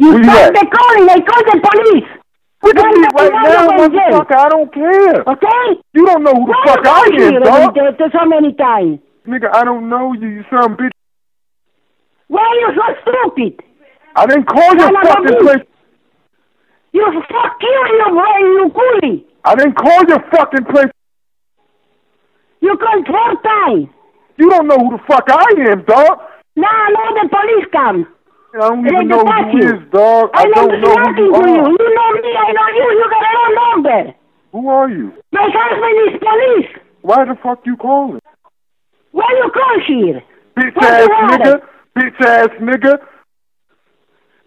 You Where you stop at? the calling. I call the police. We can meet right now, Jail. motherfucker. I don't care. Okay? You don't know who the Why fuck you I call am, here dog. so many times? Nigga, I don't know you. You some bitch. Why are you so stupid? I didn't call your Son of a fucking bitch. place. You fuck you coolie. I didn't call your fucking place. You called 4 times. You don't know who the fuck I am, dog. Now the police come. I don't They even know detach who you you. is, dog. I don't know who nothing you to you. are. You know me, I know you. You got a wrong number. Who are you? My husband is police. Why the fuck you calling? Why you call here? Bitch What ass you want? nigga. Bitch ass nigga.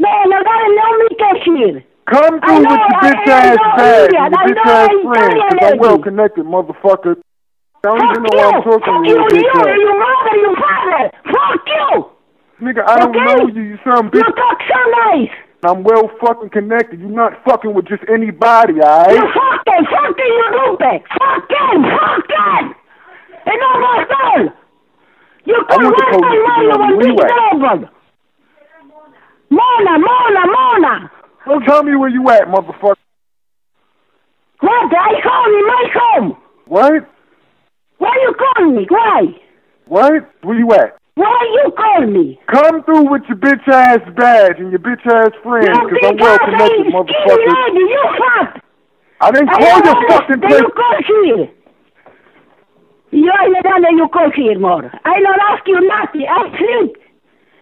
No me catch here. Come I through know, with your bitch I ass know, bag idiot. and your I bitch know, ass I friends, tell cause you I'm well already. connected, motherfucker. I don't Fuck even know you. why I'm talking Fuck to you, you, bitch ass. you mother, you father. Fuck you. Nigga, I don't Okay? know you, you some You bitch. talk so nice. I'm well fucking connected. You're not fucking with just anybody, You alright? fucking, you lumpen. Fucking. And no more done. You I call want the one police time to be you on will you. Where be you at? trouble. Mona. Well, tell me where you at, motherfucker. What? I call me my home. What? Why you call me? Why? What? Where you at? Why you call me? Come through with your bitch ass badge and your bitch ass friends, You cause I'm bitch well ass, connected, skinny motherfucker. lady, you fat. I didn't call I your don't fucking understand place. you call here. You you call here more. I don't ask you nothing. I sleep.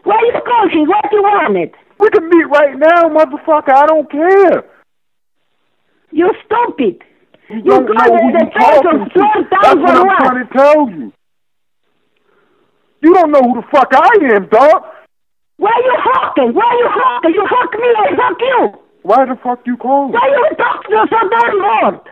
Why you call here? What you wanted? We can meet right now, motherfucker. I don't care. You stupid. You don't know who you talking to. That's what I'm trying to tell you. You don't know who the fuck I am, dog. Why you fucking? You fuck me, I fuck you. Why the fuck you calling? Why you talk to so damn more?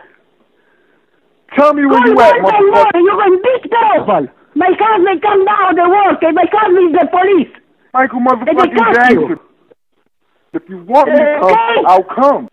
Tell me where you at, motherfucker. You're in big trouble. My husband come down to work and my husband is the police. Michael And they motherfucking got Jackson. you. If you want me to come, Okay. I'll come.